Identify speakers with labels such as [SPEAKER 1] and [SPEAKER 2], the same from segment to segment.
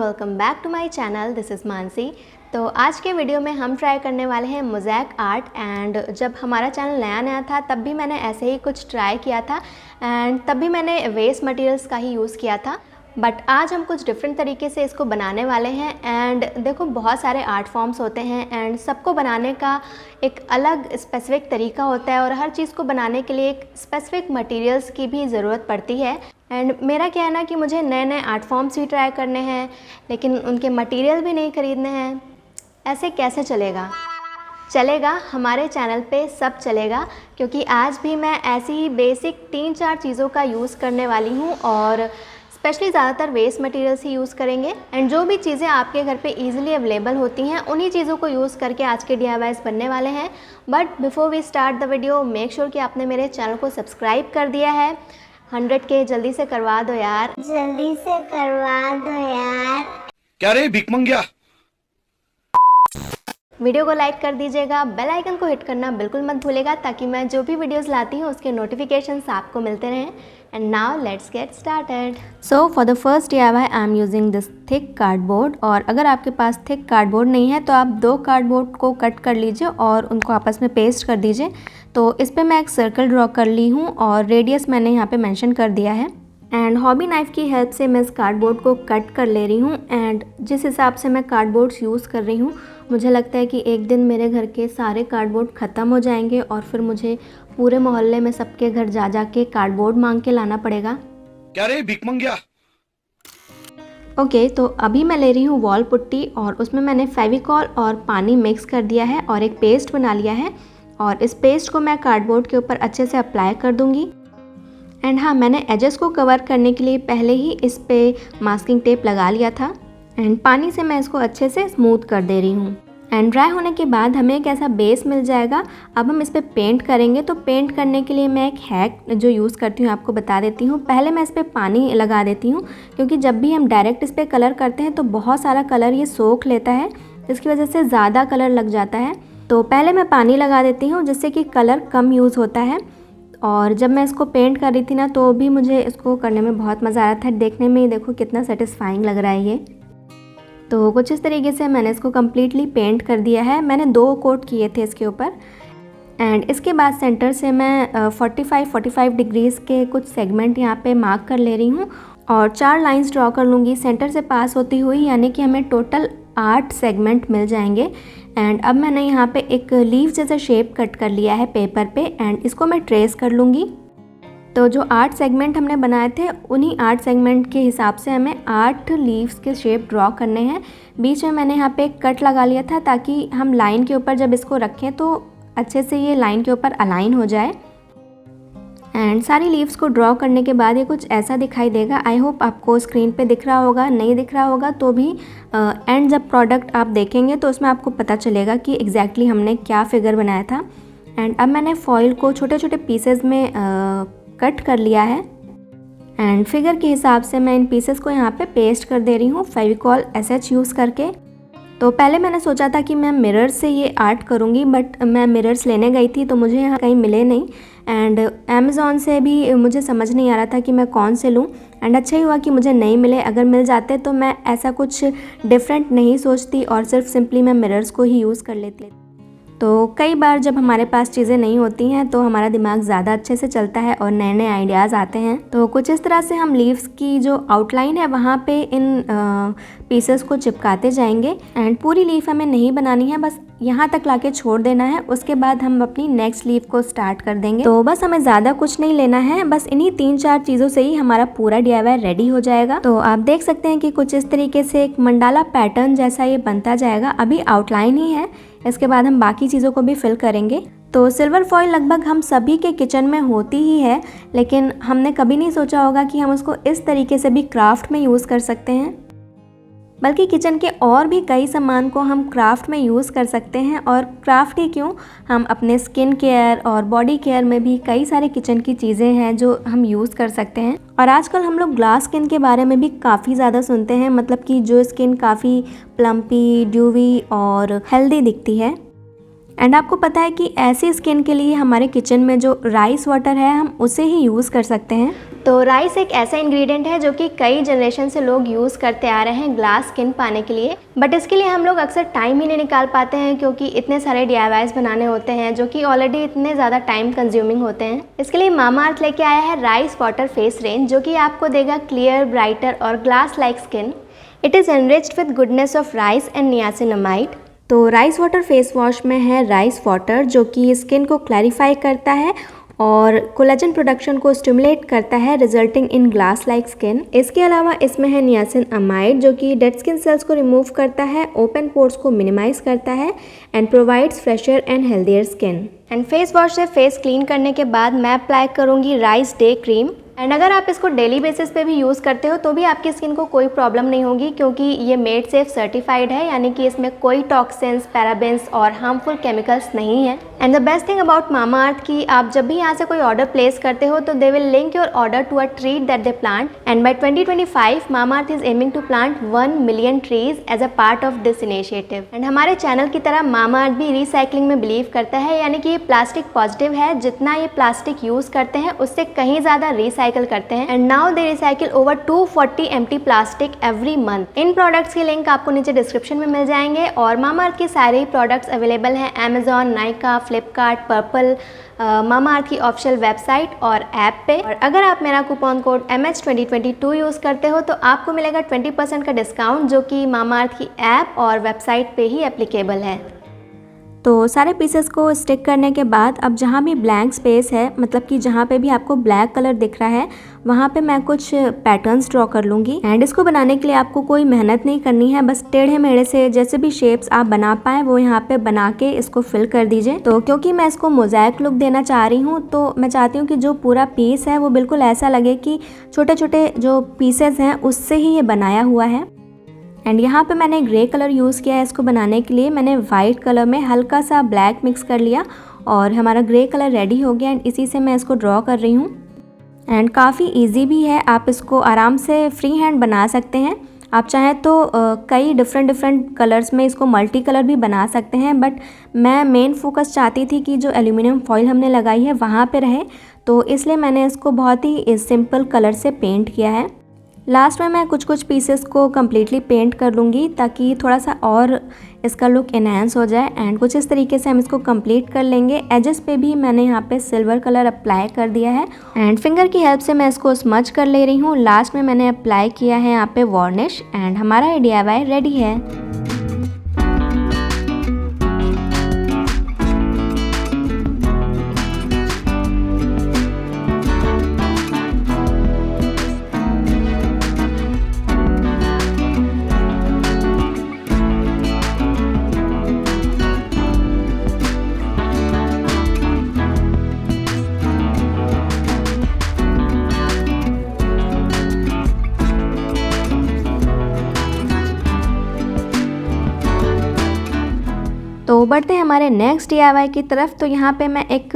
[SPEAKER 1] Welcome back to my channel. This is Mansi. तो आज के वीडियो में हम ट्राई करने वाले हैं मोज़ैक आर्ट। एंड जब हमारा चैनल नया नया था तब भी मैंने ऐसे ही कुछ ट्राई किया था एंड तब भी मैंने वेस्ट मटेरियल्स का ही यूज़ किया था। बट आज हम कुछ डिफरेंट तरीके से इसको बनाने वाले हैं। एंड देखो, बहुत सारे आर्ट फॉर्म्स होते हैं एंड सबको बनाने का एक अलग स्पेसिफिक तरीका होता है और हर चीज़ को बनाने के लिए एक स्पेसिफिक मटेरियल्स की भी ज़रूरत पड़ती है। एंड मेरा क्या है ना कि मुझे नए नए आर्ट फॉर्म्स भी ट्राई करने हैं लेकिन उनके मटेरियल भी नहीं ख़रीदने हैं। ऐसे कैसे चलेगा? चलेगा, हमारे चैनल पे सब चलेगा, क्योंकि आज भी मैं ऐसी ही बेसिक 3-4 चीज़ों का यूज़ करने वाली हूँ और स्पेशली ज़्यादातर वेस्ट मटेरियल्स ही यूज़ करेंगे। एंड जो भी चीज़ें आपके घर पे इजीली अवेलेबल होती हैं उन्हीं चीज़ों को यूज़ करके आज के DIYs बनने वाले हैं। But before we start the video, make sure कि आपने मेरे चैनल को सब्सक्राइब कर दिया है। 100K जल्दी से करवा दो यार,
[SPEAKER 2] जल्दी से करवा दो यार।
[SPEAKER 3] क्या रे भिख मंगिया?
[SPEAKER 1] वीडियो को लाइक कर दीजिएगा, बेल आइकन को हिट करना बिल्कुल मत भूलेगा ताकि मैं जो भी वीडियोस लाती हूँ उसके नोटिफिकेशंस आपको मिलते रहें। And now let's get started. So for the first DIY I am using this thick cardboard. और अगर आपके पास थिक कार्डबोर्ड नहीं है तो आप 2 कार्डबोर्ड को कट कर लीजिए और उनको आपस में पेस्ट कर दीजिए। तो इस पर मैं एक सर्कल ड्रॉ कर ली हूँ और रेडियस मैंने यहाँ पे मेंशन कर दिया है। एंड हॉबी नाइफ़ की हेल्प से मैं इस कार्डबोर्ड को कट कर ले रही हूँ। एंड जिस हिसाब से मैं कार्डबोर्ड्स यूज़ कर रही हूँ मुझे लगता है कि एक दिन मेरे घर के सारे कार्डबोर्ड ख़त्म हो जाएंगे और फिर मुझे पूरे मोहल्ले में सबके घर जा के कार्डबोर्ड मांग के लाना पड़ेगा।
[SPEAKER 3] क्या रे भिख मंगिया?
[SPEAKER 1] ओके, तो अभी मैं ले रही हूँ वॉल पुट्टी और उसमें मैंने फेविकॉल और पानी मिक्स कर दिया है और एक पेस्ट बना लिया है। और इस पेस्ट को मैं कार्डबोर्ड के ऊपर अच्छे से अप्लाई कर दूँगी। एंड हाँ, मैंने एजेस को कवर करने के लिए पहले ही इस पे मास्किंग टेप लगा लिया था। एंड पानी से मैं इसको अच्छे से स्मूथ कर दे रही हूँ। एंड ड्राई होने के बाद हमें एक ऐसा बेस मिल जाएगा। अब हम इस पर पेंट करेंगे। तो पेंट करने के लिए मैं एक हैक जो यूज़ करती हूँ आपको बता देती हूँ। पहले मैं इस पर पानी लगा देती हूँ, क्योंकि जब भी हम डायरेक्ट इस पर कलर करते हैं तो बहुत सारा कलर ये सोख लेता है, जिसकी वजह से ज़्यादा कलर लग जाता है। तो पहले मैं पानी लगा देती हूँ जिससे कि कलर कम यूज़ होता है। और जब मैं इसको पेंट कर रही थी ना तो भी मुझे इसको करने में बहुत मज़ा आ रहा था। देखने में ही देखो कितना सेटिस्फाइंग लग रहा है ये। तो कुछ इस तरीके से मैंने इसको कम्प्लीटली पेंट कर दिया है। मैंने 2 कोट किए थे इसके ऊपर। एंड इसके बाद सेंटर से मैं 45 डिग्रीज़ के कुछ सेगमेंट यहाँ पे मार्क कर ले रही हूँ और 4 लाइंस ड्रॉ कर लूँगी सेंटर से पास होती हुई, यानी कि हमें टोटल 8 सेगमेंट मिल जाएंगे। एंड अब मैंने यहाँ पे एक लीफ जैसा शेप कट कर लिया है पेपर पे एंड इसको मैं ट्रेस कर लूँगी। तो जो 8 सेगमेंट हमने बनाए थे उन्हीं 8 सेगमेंट के हिसाब से हमें 8 लीव्स के शेप ड्रॉ करने हैं। बीच में मैंने यहाँ पे एक कट लगा लिया था ताकि हम लाइन के ऊपर जब इसको रखें तो अच्छे से ये लाइन के ऊपर अलाइन हो जाए। एंड सारी लीव्स को ड्रॉ करने के बाद ये कुछ ऐसा दिखाई देगा। आई होप आपको स्क्रीन पे दिख रहा होगा। नहीं दिख रहा होगा तो भी एंड जब प्रोडक्ट आप देखेंगे तो उसमें आपको पता चलेगा कि एग्जैक्टली हमने क्या फिगर बनाया था। एंड अब मैंने फॉइल को छोटे छोटे पीसेज में कट कर लिया है। एंड फिगर के हिसाब से मैं इन पीसेस को यहाँ पे पेस्ट कर दे रही हूँ फेविकॉल SH यूज़ करके। तो पहले मैंने सोचा था कि मैं मिरर से ये आर्ट करूँगी, बट मैं मिरर्स लेने गई थी तो मुझे यहाँ कहीं मिले नहीं। एंड अमेज़ॉन से भी मुझे समझ नहीं आ रहा था कि मैं कौन से लूँ। एंड अच्छा ही हुआ कि मुझे नहीं मिले। अगर मिल जाते तो मैं ऐसा कुछ डिफरेंट नहीं सोचती और सिर्फ सिंपली मैं मिरर्स को ही यूज़ कर लेती। तो कई बार जब हमारे पास चीज़ें नहीं होती हैं तो हमारा दिमाग ज़्यादा अच्छे से चलता है और नए नए आइडियाज़ आते हैं। तो कुछ इस तरह से हम लीव्स की जो आउटलाइन है वहाँ पे इन पीसेस को चिपकाते जाएंगे। एंड पूरी लीफ हमें नहीं बनानी है, बस यहाँ तक लाके छोड़ देना है। उसके बाद हम अपनी नेक्स्ट लीफ को स्टार्ट कर देंगे। तो बस हमें ज़्यादा कुछ नहीं लेना है, बस इन्हीं 3-4 चीज़ों से ही हमारा पूरा DIY रेडी हो जाएगा। तो आप देख सकते हैं कि कुछ इस तरीके से एक मंडाला पैटर्न जैसा ये बनता जाएगा। अभी आउटलाइन ही है, इसके बाद हम बाकी चीज़ों को भी फिल करेंगे। तो सिल्वर फॉइल लगभग हम सभी के किचन में होती ही है, लेकिन हमने कभी नहीं सोचा होगा कि हम उसको इस तरीके से भी क्राफ्ट में यूज़ कर सकते हैं। बल्कि किचन के और भी कई सामान को हम क्राफ्ट में यूज़ कर सकते हैं। और क्राफ्ट ही क्यों, हम अपने स्किन केयर और बॉडी केयर में भी कई सारे किचन की चीज़ें हैं जो हम यूज़ कर सकते हैं। और आजकल हम लोग ग्लास स्किन के बारे में भी काफ़ी ज़्यादा सुनते हैं, मतलब कि जो स्किन काफ़ी प्लम्पी, ड्यूवी और हेल्दी दिखती है। एंड आपको पता है कि ऐसी स्किन के लिए हमारे किचन में जो राइस वाटर है हम उसे ही यूज़ कर सकते हैं। तो राइस एक ऐसा इंग्रेडिएंट है जो कि कई जनरेशन से लोग यूज़ करते आ रहे हैं ग्लास स्किन पाने के लिए, बट इसके लिए हम लोग अक्सर टाइम ही नहीं निकाल पाते हैं क्योंकि इतने सारे DIYs बनाने होते हैं जो कि ऑलरेडी इतने ज़्यादा टाइम कंज्यूमिंग होते हैं। इसके लिए मामाअर्थ लेके आया है राइस वाटर फेस रेंज जो कि आपको देगा क्लियर, ब्राइटर और glass like skin. It is enriched with goodness of rice and niacinamide. तो राइस वाटर फेस वॉश में है राइस वाटर जो कि स्किन को क्लैरिफाई करता है और कोलेजन प्रोडक्शन को स्टिमुलेट करता है resulting in glass like skin. इसके अलावा इसमें है नियासिनामाइड जो कि डेड स्किन सेल्स को रिमूव करता है, ओपन पोर्स को मिनिमाइज करता है and provides fresher and healthier skin. And face wash से फेस क्लीन करने के बाद मैं अप्लाई करूँगी राइस डे क्रीम। एंड अगर आप इसको डेली बेसिस पे भी यूज़ करते हो तो भी आपकी स्किन को कोई प्रॉब्लम नहीं होगी क्योंकि ये मेड सेफ सर्टिफाइड है, यानी कि इसमें कोई टॉक्सिन्स, पैराबेन्स और हार्मफुल केमिकल्स नहीं है। And the best thing about Mamaearth कि आप जब भी यहाँ से कोई ऑर्डर प्लेस करते हो तो they will link your order to a tree that they plant. And by 2025 Mamaearth is aiming to plant 1 million trees as a part of this initiative. And हमारे चैनल की तरह मामाअर्थ भी recycling में believe करता है, यानी कि ये प्लास्टिक पॉजिटिव है। जितना ये प्लास्टिक यूज़ करते हैं उससे कहीं ज़्यादा रिसाइकिल करते हैं। And now they recycle over 240 empty plastic every month. In products के लिंक आपको नीचे डिस्क्रिप्शन में मिल जाएंगे और मामाअर्थ के सारे ही प्रोडक्ट्स अवेलेबल हैं Amazon, Nykaa, Flipkart, purple, Mamaearth की ऑफिशियल वेबसाइट और ऐप पे। और अगर आप मेरा कूपन कोड MH2022 यूज़ करते हो तो आपको मिलेगा 20% का डिस्काउंट जो कि मामाअर्थ की ऐप और वेबसाइट पे ही एप्लीकेबल है। तो सारे पीसेस को स्टिक करने के बाद अब जहाँ भी ब्लैंक स्पेस है, मतलब कि जहाँ पे भी आपको ब्लैक कलर दिख रहा है वहाँ पे मैं कुछ पैटर्न्स ड्रॉ कर लूँगी। एंड इसको बनाने के लिए आपको कोई मेहनत नहीं करनी है, बस टेढ़े मेढ़े से जैसे भी शेप्स आप बना पाएँ वो यहाँ पे बना के इसको फिल कर दीजिए। तो क्योंकि मैं इसको मोज़ाइक लुक देना चाह रही हूँ तो मैं चाहती हूँ कि जो पूरा पीस है वो बिल्कुल ऐसा लगे कि छोटे छोटे जो पीसेस हैं उससे ही ये बनाया हुआ है। एंड यहाँ पे मैंने ग्रे कलर यूज़ किया है इसको बनाने के लिए। मैंने वाइट कलर में हल्का सा ब्लैक मिक्स कर लिया और हमारा ग्रे कलर रेडी हो गया एंड इसी से मैं इसको ड्रॉ कर रही हूँ। एंड काफ़ी इजी भी है, आप इसको आराम से फ्री हैंड बना सकते हैं। आप चाहें तो कई डिफरेंट कलर्स में इसको मल्टी कलर भी बना सकते हैं, बट मैं मेन फोकस चाहती थी कि जो एल्यूमिनियम फॉइल हमने लगाई है वहाँ पे रहे, तो इसलिए मैंने इसको बहुत ही सिंपल कलर से पेंट किया है। लास्ट में मैं कुछ पीसेस को कम्प्लीटली पेंट कर लूँगी ताकि थोड़ा सा और इसका लुक एनहांस हो जाए। एंड कुछ इस तरीके से हम इसको कंप्लीट कर लेंगे। एजेस पे भी मैंने यहाँ पे सिल्वर कलर अप्लाई कर दिया है एंड फिंगर की हेल्प से मैं इसको स्मच कर ले रही हूँ। लास्ट में मैंने अप्लाई किया है यहाँ पे वार्निश एंड हमारा DIY रेडी है। तो बढ़ते हैं हमारे नेक्स्ट DIY की तरफ। तो यहाँ पे मैं एक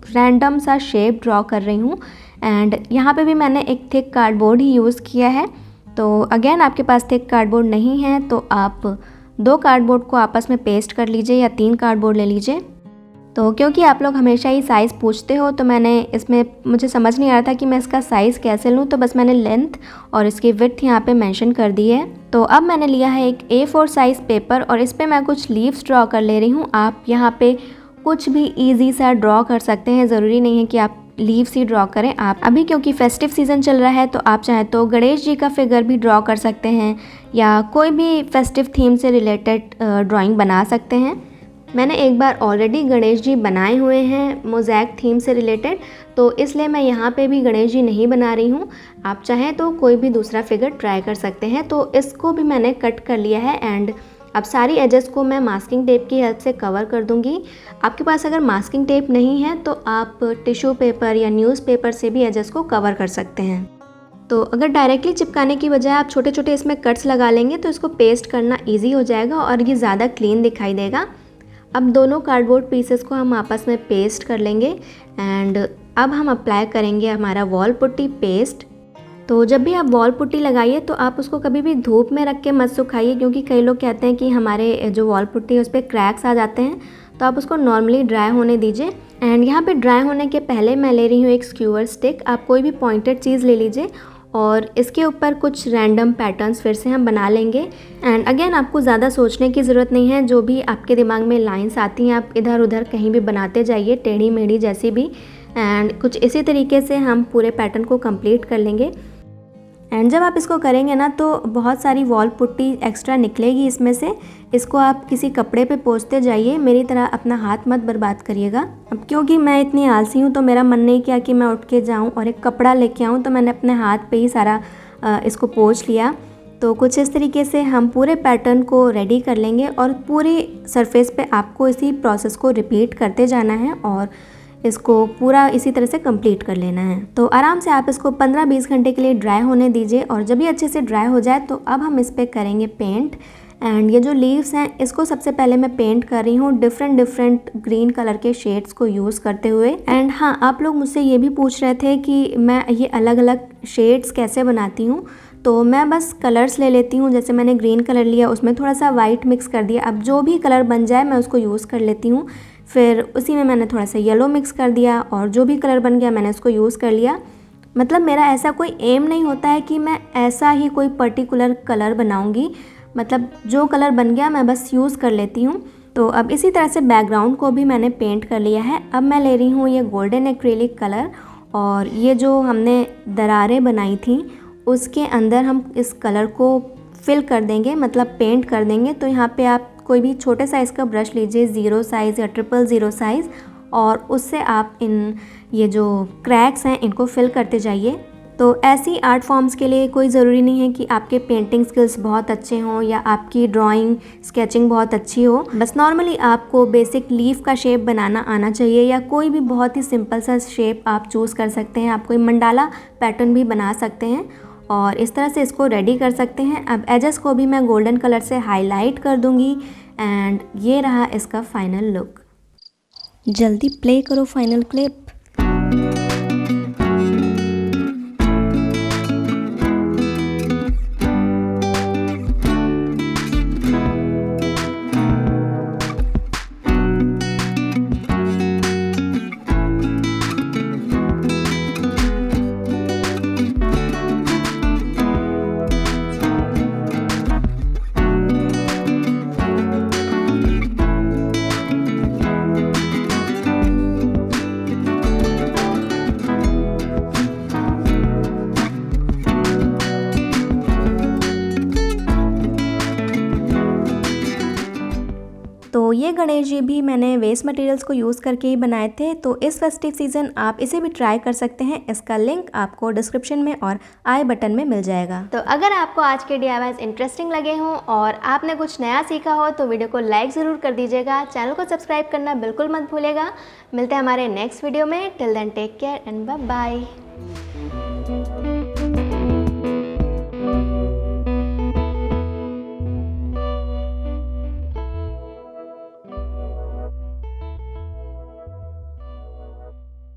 [SPEAKER 1] रैंडम सा शेप ड्रॉ कर रही हूँ एंड यहाँ पे भी मैंने एक थिक कार्डबोर्ड ही यूज़ किया है। तो अगेन आपके पास थिक कार्डबोर्ड नहीं है तो आप 2 कार्डबोर्ड को आपस में पेस्ट कर लीजिए या 3 कार्डबोर्ड ले लीजिए। तो क्योंकि आप लोग हमेशा ही साइज़ पूछते हो तो मैंने इसमें मुझे समझ नहीं आ रहा था कि मैं इसका साइज़ कैसे लूँ, तो बस मैंने लेंथ और इसकी विड्थ यहाँ पे मेंशन कर दी है। तो अब मैंने लिया है एक A4 साइज़ पेपर और इस पर मैं कुछ लीव्स ड्रॉ कर ले रही हूँ। आप यहाँ पे कुछ भी ईजी सा ड्रॉ कर सकते हैं, ज़रूरी नहीं है कि आप लीव्स ही ड्रॉ करें। आप अभी क्योंकि फेस्टिव सीज़न चल रहा है तो आप चाहें तो गणेश जी का फिगर भी ड्रॉ कर सकते हैं या कोई भी फेस्टिव थीम से रिलेटेड ड्राइंग बना सकते हैं। मैंने एक बार ऑलरेडी गणेश जी बनाए हुए हैं मोज़ैक थीम से रिलेटेड, तो इसलिए मैं यहाँ पे भी गणेश जी नहीं बना रही हूँ। आप चाहें तो कोई भी दूसरा फिगर ट्राई कर सकते हैं। तो इसको भी मैंने कट कर लिया है एंड अब सारी एजेस को मैं मास्किंग टेप की हेल्प से कवर कर दूँगी। आपके पास अगर मास्किंग टेप नहीं है तो आप टिश्यू पेपर या न्यूज़पेपर से भी एजेस को कवर कर सकते हैं। तो अगर डायरेक्टली चिपकाने की बजाय आप छोटे छोटे इसमें कट्स लगा लेंगे तो इसको पेस्ट करना ईजी हो जाएगा और ये ज़्यादा क्लीन दिखाई देगा। अब दोनों कार्डबोर्ड पीसेस को हम आपस में पेस्ट कर लेंगे एंड अब हम अप्लाई करेंगे हमारा वॉल पुट्टी पेस्ट। तो जब भी आप वॉल पुट्टी लगाइए तो आप उसको कभी भी धूप में रख के मत सुखाइए, क्योंकि कई लोग कहते हैं कि हमारे जो वॉल पुट्टी है उस पर क्रैक्स आ जाते हैं। तो आप उसको नॉर्मली ड्राई होने दीजिए। एंड यहाँ पे ड्राई होने के पहले मैं ले रही हूँ एक स्क्यूअर स्टिक। आप कोई भी पॉइंटेड चीज़ ले लीजिए और इसके ऊपर कुछ रैंडम पैटर्न्स फिर से हम बना लेंगे। एंड अगेन आपको ज़्यादा सोचने की ज़रूरत नहीं है, जो भी आपके दिमाग में लाइंस आती हैं आप इधर उधर कहीं भी बनाते जाइए, टेढ़ी मेढ़ी जैसी भी। एंड कुछ इसी तरीके से हम पूरे पैटर्न को कंप्लीट कर लेंगे। एंड जब आप इसको करेंगे ना तो बहुत सारी वॉल पुट्टी एक्स्ट्रा निकलेगी इसमें से। इसको आप किसी कपड़े पे पोंछते जाइए, मेरी तरह अपना हाथ मत बर्बाद करिएगा। अब क्योंकि मैं इतनी आलसी हूँ तो मेरा मन नहीं किया कि मैं उठ के जाऊँ और एक कपड़ा लेके आऊँ, तो मैंने अपने हाथ पे ही सारा इसको पोंछ लिया। तो कुछ इस तरीके से हम पूरे पैटर्न को रेडी कर लेंगे और पूरी सरफेस पे आपको इसी प्रोसेस को रिपीट करते जाना है और इसको पूरा इसी तरह से कंप्लीट कर लेना है। तो आराम से आप इसको 15-20 घंटे के लिए ड्राई होने दीजिए और जब ये अच्छे से ड्राई हो जाए तो अब हम इस पर करेंगे पेंट। एंड ये जो लीव्स हैं इसको सबसे पहले मैं पेंट कर रही हूँ डिफरेंट ग्रीन कलर के शेड्स को यूज़ करते हुए। एंड हाँ, आप लोग मुझसे ये भी पूछ रहे थे कि मैं ये अलग अलग शेड्स कैसे बनाती हूँ। तो मैं बस कलर्स ले लेती हूँ, जैसे मैंने ग्रीन कलर लिया उसमें थोड़ा सा वाइट मिक्स कर दिया। अब जो भी कलर बन जाए मैं उसको यूज़ कर लेती हूँ। फिर उसी में मैंने थोड़ा सा येलो मिक्स कर दिया और जो भी कलर बन गया मैंने उसको यूज़ कर लिया। मतलब मेरा ऐसा कोई एम नहीं होता है कि मैं ऐसा ही कोई पर्टिकुलर कलर बनाऊंगी, मतलब जो कलर बन गया मैं बस यूज़ कर लेती हूँ। तो अब इसी तरह से बैकग्राउंड को भी मैंने पेंट कर लिया है। अब मैं ले रही हूँ ये गोल्डन एक्रेलिक कलर और ये जो हमने दरारें बनाई थी उसके अंदर हम इस कलर को फिल कर देंगे, मतलब पेंट कर देंगे। तो यहाँ पे आप कोई भी छोटे साइज़ का ब्रश लीजिए, 0 साइज़ या 000 साइज़, और उससे आप इन ये जो क्रैक्स हैं इनको फिल करते जाइए। तो ऐसी आर्ट फॉर्म्स के लिए कोई ज़रूरी नहीं है कि आपके पेंटिंग स्किल्स बहुत अच्छे हों या आपकी ड्राइंग स्केचिंग बहुत अच्छी हो। बस नॉर्मली आपको बेसिक लीफ का शेप बनाना आना चाहिए या कोई भी बहुत ही सिंपल सा शेप आप चूज़ कर सकते हैं। आप कोई मंडाला पैटर्न भी बना सकते हैं और इस तरह से इसको रेडी कर सकते हैं। अब एजेस को भी मैं गोल्डन कलर से हाईलाइट कर दूंगी एंड ये रहा इसका फाइनल लुक। जल्दी प्ले करो फाइनल क्लिप। तो ये गणेश जी भी मैंने वेस्ट मटेरियल्स को यूज़ करके ही बनाए थे। तो इस फेस्टिव सीज़न आप इसे भी ट्राई कर सकते हैं। इसका लिंक आपको डिस्क्रिप्शन में और आई बटन में मिल जाएगा। तो अगर आपको आज के DIYs इंटरेस्टिंग लगे हों और आपने कुछ नया सीखा हो तो वीडियो को लाइक ज़रूर कर दीजिएगा। चैनल को सब्सक्राइब करना बिल्कुल मत भूलिएगा। मिलते हैं हमारे नेक्स्ट वीडियो में। Till then take care and bye bye.